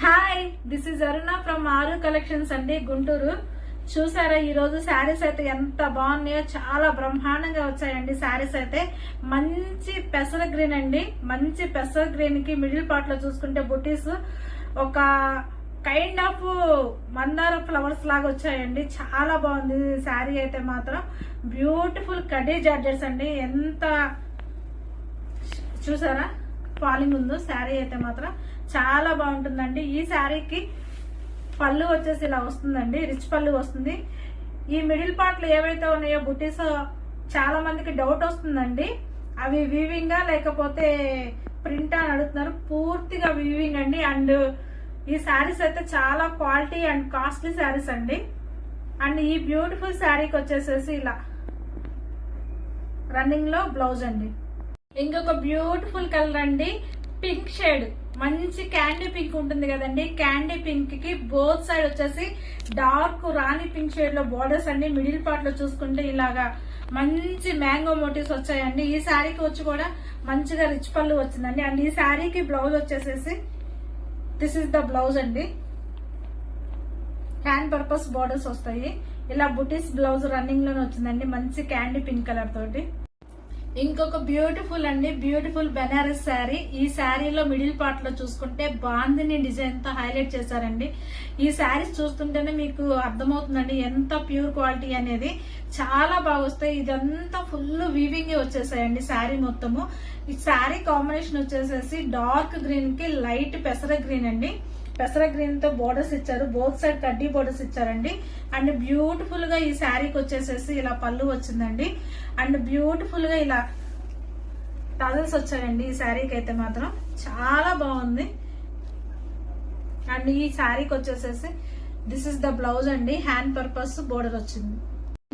Hi, this is Aruna from ఆరు collections అండి, గుంటూరు. చూసారా ఈ రోజు శారీస్ అయితే ఎంత బాగున్నాయో, చాలా బ్రహ్మాండంగా వచ్చాయండి శారీస్ అయితే. మంచి పెసర గ్రీన్ అండి, మంచి పెసర గ్రీన్ కి మిడిల్ పార్ట్ లో చూసుకుంటే బుటీస్ ఒక కైండ్ ఆఫ్ మందార ఫ్లవర్స్ లాగా వచ్చాయండి. చాలా బాగుంది శారీ అయితే మాత్రం. బ్యూటిఫుల్ కడీ జార్జెట్స్ అండి. ఎంత చూసారా ఫాలింగ్ ఉందో శారీ అయితే మాత్రం చాలా బాగుంటుందండి. ఈ శారీకి పళ్ళు వచ్చేసి ఇలా వస్తుందండి, రిచ్ పళ్ళు వస్తుంది. ఈ మిడిల్ పార్ట్ లో ఏవైతే ఉన్నాయో బుటీస్ చాలా మందికి డౌట్ వస్తుందండి, అవి వీవింగా లేకపోతే ప్రింట్ అని అడుగుతున్నారు. పూర్తిగా వీవింగ్ అండి. అండ్ ఈ శారీస్ అయితే చాలా క్వాలిటీ అండ్ కాస్ట్లీ శారీస్ అండి. అండ్ ఈ బ్యూటిఫుల్ శారీకి వచ్చేసేసి ఇలా రన్నింగ్ లో బ్లౌజ్ అండి. ఇంకొక బ్యూటిఫుల్ కలర్ అండి, పింక్ షేడ్. మంచి క్యాండీ పింక్ ఉంటుంది కదండి, క్యాండీ పింక్ కి బోత్ సైడ్ వచ్చేసి డార్క్ రాణి పింక్ షేడ్ లో బోర్డర్స్ అండి. మిడిల్ పార్ట్ లో చూసుకుంటే ఇలాగా మంచి మ్యాంగో మోటివ్స్ వచ్చాయండి. ఈ శారీకి వచ్చి కూడా మంచిగా రిచ్ పళ్ళు వచ్చిందండి. అండ్ ఈ శారీకి బ్లౌజ్ వచ్చేసేసి దిస్ ఇస్ ద బ్లౌజ్ అండి. హ్యాండ్ పర్పస్ బోర్డర్స్ వస్తాయి. ఇలా బుటీస్ బ్లౌజ్ రన్నింగ్ లోనే వచ్చిందండి, మంచి క్యాండీ పింక్ కలర్ తోటి. ఇంకొక బ్యూటిఫుల్ అండి, బ్యూటిఫుల్ బెనారస్ శారీ. ఈ శారీలో మిడిల్ పార్ట్ లో చూసుకుంటే బాందిని డిజైన్ తో హైలైట్ చేశారండి. ఈ శారీస్ చూస్తుంటేనే మీకు అర్థమవుతుందండి ఎంత ప్యూర్ క్వాలిటీ అనేది. చాలా బాగా వస్తాయి. ఇదంతా ఫుల్ వీవింగ్ వచ్చేసాయండి శారీ మొత్తము. ఈ శారీ కాంబినేషన్ వచ్చేసేసి డార్క్ గ్రీన్ కి లైట్ పెసర గ్రీన్ అండి. పెసర గ్రీన్ తో బోర్డర్స్ ఇచ్చారు, బోత్ సైడ్ కడ్డీ బోర్డర్స్ ఇచ్చారండి. అండ్ బ్యూటిఫుల్ గా ఈ శారీకి వచ్చేసేసి ఇలా పళ్ళు వచ్చిందండి. అండ్ బ్యూటిఫుల్ గా ఇలా టజల్స్ వచ్చాయండి ఈ శారీకి అయితే మాత్రం. చాలా బాగుంది. అండ్ ఈ శారీకి వచ్చేసేసి దిస్ ఇస్ ద బ్లౌజ్ అండి, హ్యాండ్ పర్పస్ బోర్డర్ వచ్చింది.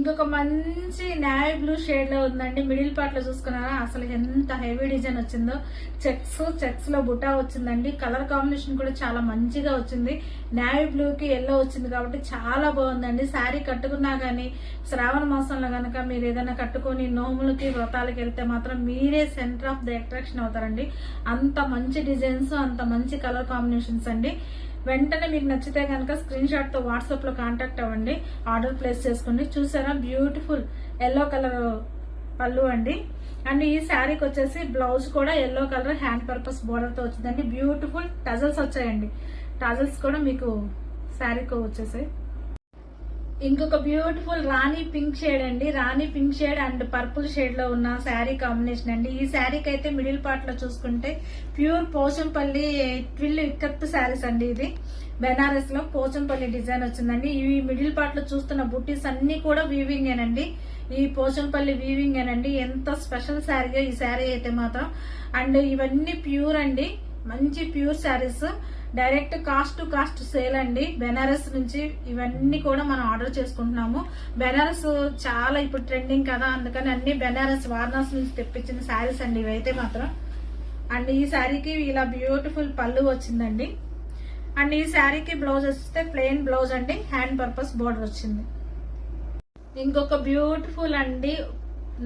ఇంకొక మంచి నేవీ బ్లూ షేడ్ లో ఉందండి. మిడిల్ పార్ట్ లో చూసుకున్నారా అసలు ఎంత హెవీ డిజైన్ వచ్చిందో. చెక్స్ లో బుటా వచ్చిందండి. కలర్ కాంబినేషన్ కూడా చాలా మంచిగా వచ్చింది. నేవీ బ్లూ కి ఎల్లో వచ్చింది కాబట్టి చాలా బాగుందండి. శారీ కట్టుకున్నా గానీ శ్రావణ మాసంలో గనక మీరు ఏదైనా కట్టుకుని నోములకి వ్రతాలకి వెళ్తే మాత్రం మీరే సెంటర్ ఆఫ్ ద అట్రాక్షన్ అవుతారండి. అంత మంచి డిజైన్స్, అంత మంచి కలర్ కాంబినేషన్స్ అండి. వెంటనే మీకు నచ్చితే కనుక స్క్రీన్ షాట్ తో వాట్సాప్ లో కాంటాక్ట్ అవ్వండి, ఆర్డర్ ప్లేస్ చేసుకోండి. చూసారా బ్యూటిఫుల్ ఎల్లో కలర్ పళ్ళు అండి. అండ్ ఈ శారీకి వచ్చేసి బ్లౌజ్ కూడా yellow colour hand purpose border తో వచ్చిందండి. బ్యూటిఫుల్ టజల్స్ వచ్చాయండి. టజల్స్ కూడా మీకు శారీకి వచ్చేసాయి. ఇంకొక బ్యూటిఫుల్ రాణి పింక్ షేడ్ అండి, Rani pink shade and purple shade లో ఉన్న శారీ కాంబినేషన్ అండి. ఈ శారీకి అయితే మిడిల్ పార్ట్ లో చూసుకుంటే ప్యూర్ పోచంపల్లి ట్విల్ ఇక్కత్ శారీస్ అండి. ఇది బెనారస్ లో పోచంపల్లి డిజైన్ వచ్చిందండి. ఇవి మిడిల్ పార్ట్ లో చూస్తున్న బుట్టీస్ అన్ని కూడా వీవింగ్ ఏనండి, ఈ పోచంపల్లి వీవింగ్ ఏనండి. ఎంత స్పెషల్ శారీగా ఈ శారీ అయితే మాత్రం. అండ్ ఇవన్నీ ప్యూర్ అండి, మంచి pure saris. Direct cost to cost sale అండి. బెనారస్ నుంచి ఇవన్నీ కూడా మనం ఆర్డర్ చేసుకుంటున్నాము. బెనారస్ చాలా ఇప్పుడు ట్రెండింగ్ కదా, అందుకని అన్ని బెనారస్ వారణాసి నుంచి తెప్పించిన శారీస్ అండి ఇవైతే మాత్రం. అండ్ ఈ శారీకి ఇలా బ్యూటిఫుల్ పళ్ళు వచ్చిందండి. అండ్ ఈ శారీకి బ్లౌజ్ వస్తే ప్లెయిన్ బ్లౌజ్ అండి, హ్యాండ్ పర్పస్ బోర్డర్ వచ్చింది. ఇంకొక బ్యూటిఫుల్ అండి,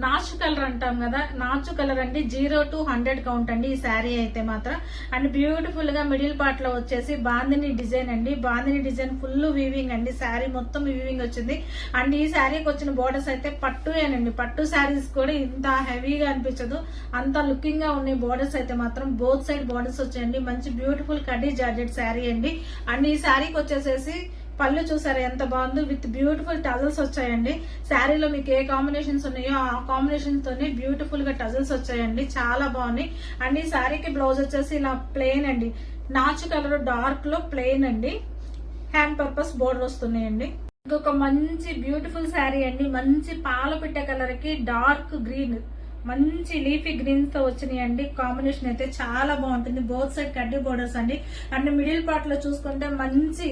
నాచు కలర్ అంటాం కదా, నాచు కలర్ అండి. 0 to 100 కౌంట్ అండి ఈ శారీ అయితే మాత్రం. అండ్ బ్యూటిఫుల్ గా మిడిల్ పార్ట్ లో వచ్చేసి బాందిని డిజైన్ అండి. బాందిని డిజైన్ ఫుల్ వీవింగ్ అండి, శారీ మొత్తం వీవింగ్ వచ్చింది. అండ్ ఈ శారీకి వచ్చిన బోర్డర్స్ అయితే పట్టుయేనండి. పట్టు శారీస్ కూడా ఇంత హెవీగా అనిపించదు, అంత లుకింగ్ గా ఉన్నాయి బోర్డర్స్ అయితే మాత్రం. బోత్ సైడ్ బోర్డర్స్ వచ్చాయండి. మంచి బ్యూటిఫుల్ కడ్డీ జార్జెట్ శారీ అండి. అండ్ ఈ శారీకి వచ్చేసేసి పళ్ళు చూసారా ఎంత బాగుందో, విత్ బ్యూటిఫుల్ టజల్స్ వచ్చాయండి. శారీలో మీకు ఏ కాంబినేషన్స్ ఉన్నాయో ఆ కాంబినేషన్ తోనే బ్యూటిఫుల్ గా టజల్స్ వచ్చాయండి, చాలా బాగున్నాయి. అండ్ ఈ శారీకి బ్లౌజ్ వచ్చేసి ఇలా ప్లెయిన్ అండి, నాచు కలర్ డార్క్ లో ప్లెయిన్ అండి, హ్యాండ్ పర్పస్ బోర్డర్ వస్తున్నాయండి. ఇంకొక మంచి బ్యూటిఫుల్ శారీ అండి, మంచి పాలపిట్ట కలర్ కి డార్క్ గ్రీన్, మంచి లీఫీ గ్రీన్స్ తో వచ్చినాయండి. కాంబినేషన్ అయితే చాలా బాగుంటుంది. బోత్ సైడ్ కడ్డీ బోర్డర్స్ అండి. అండ్ మిడిల్ పార్ట్ లో చూసుకుంటే మంచి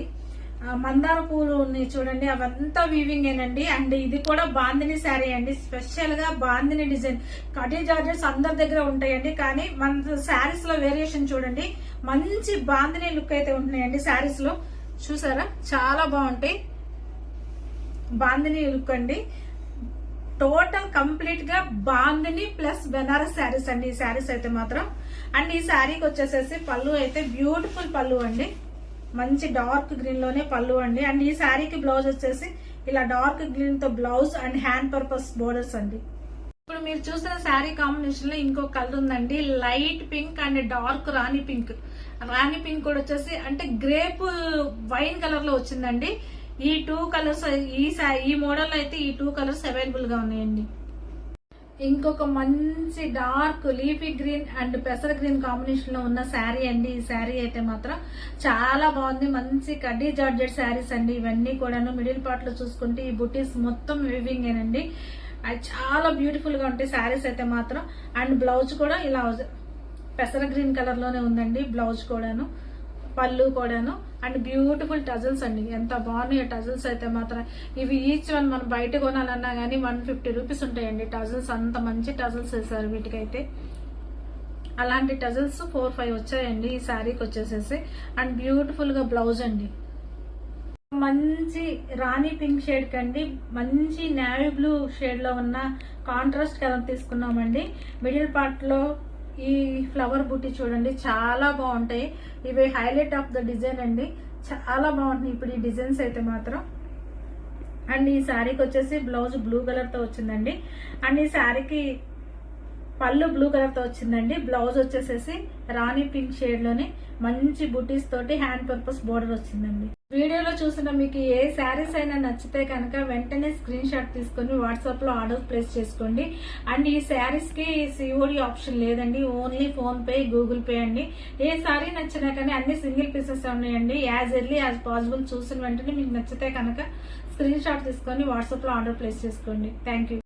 మందార పూలు ఉన్నాయి చూడండి, అవంతా వీవింగ్ ఏనండి. అండ్ ఇది కూడా బాందిని శారీ అండి, స్పెషల్ గా బాందిని డిజైన్. కడ్డీ జార్జెట్స్ అందరి దగ్గర ఉంటాయండి, కానీ మన శారీస్ లో వేరియేషన్ చూడండి, మంచి బాందిని లుక్ అయితే ఉంటున్నాయండి శారీస్ లో. చూసారా చాలా బాగుంటాయి, బాందిని లుక్ అండి. టోటల్ కంప్లీట్ గా బాందిని ప్లస్ బెనారస్ శారీస్ అండి ఈ శారీస్ అయితే మాత్రం. అండ్ ఈ శారీకి వచ్చేసేసి పళ్ళు అయితే బ్యూటిఫుల్ పళ్ళు అండి. మంచి డార్క్ గ్రీన్ లోనే పళ్ళు అండి. అండ్ ఈ శారీకి బ్లౌజ్ వచ్చేసి ఇలా డార్క్ గ్రీన్ తో blouse and hand purpose borders అండి. ఇప్పుడు మీరు చూసిన శారీ కాంబినేషన్ లో ఇంకో కలర్ ఉందండి, light pink and dark Rani pink. Rani pink కూడా వచ్చేసి అంటే గ్రేప్ వైన్ కలర్ లో వచ్చిందండి. ఈ 2 కలర్స్ ఈ మోడల్ లో అయితే ఈ 2 కలర్స్ అవైలబుల్ గా ఉన్నాయండి. ఇంకొక మంచి డార్క్ లీఫీ గ్రీన్ అండ్ పెసర గ్రీన్ కాంబినేషన్ లో ఉన్న శారీ అండి. ఈ శారీ అయితే మాత్రం చాలా బాగుంది. మంచి కడ్డీ జార్జెట్ శారీస్ అండి ఇవన్నీ కూడాను. మిడిల్ పార్ట్ లో చూసుకుంటే ఈ బుటీస్ మొత్తం వీవింగ్ ఏనండి. అది చాలా బ్యూటిఫుల్ గా ఉంటాయి శారీస్ అయితే మాత్రం. అండ్ బ్లౌజ్ కూడా ఇలా పెసర గ్రీన్ కలర్ లోనే ఉందండి. బ్లౌజ్ కూడాను, పళ్ళు కూడాను. అండ్ బ్యూటిఫుల్ టజల్స్ అండి, ఎంత బాగున్నాయి టజల్స్ అయితే మాత్రం. ఇవి ఈచ్ వన్ మనం బయట కొనాలన్నా గానీ 150 రూపీస్ ఉంటాయండి టజల్స్. అంత మంచి టజల్స్ వేసారు వీటికైతే. అలాంటి టజల్స్ 4-5 వచ్చాయండి ఈ శారీకి వచ్చేసేసి. అండ్ బ్యూటిఫుల్ గా బ్లౌజ్ అండి. మంచి రాణి పింక్ షేడ్ కండి మంచి నేవీ బ్లూ షేడ్ లో ఉన్న కాంట్రాస్ట్ కలర్ తీసుకున్నామండి. మిడిల్ పార్ట్ లో ఈ ఫ్లవర్ బుట్టి చూడండి, చాలా బాగుంటాయి. ఇవి హైలైట్ ఆఫ్ ద డిజైన్ అండి, చాలా బాగుంటాయి ఇప్పుడు ఈ డిజైన్స్ అయితే మాత్రం. అండ్ ఈ శారీకి వచ్చేసి బ్లౌజ్ బ్లూ కలర్ తో వచ్చిందండి. అండ్ ఈ శారీకి పళ్ళు బ్లూ కలర్ తో వచ్చిందండి. బ్లౌజ్ వచ్చేసేసి రాణి పింక్ షేడ్ లోనే మంచి బుటీస్ తోటి హ్యాండ్ పర్పస్ బోర్డర్ వచ్చిందండి. వీడియోలో చూసిన మీకు ఏ శారీస్ అయినా నచ్చితే కనుక వెంటనే స్క్రీన్ షాట్ తీసుకుని వాట్సాప్ లో ఆర్డర్ ప్లేస్ చేసుకోండి. అండ్ ఈ శారీస్ కి సిఓడి ఆప్షన్ లేదండి, only phone pay, Google pay అండి. ఏ శారీ నచ్చినా కానీ అన్ని సింగిల్ పీసెస్ ఉన్నాయండి. యాజ్ ఎర్లీ యాజ్ పాసిబుల్ చూసిన వెంటనే మీకు నచ్చితే కనుక స్క్రీన్ షాట్ తీసుకొని వాట్సాప్ లో ఆర్డర్ ప్లేస్ చేసుకోండి. Thank you.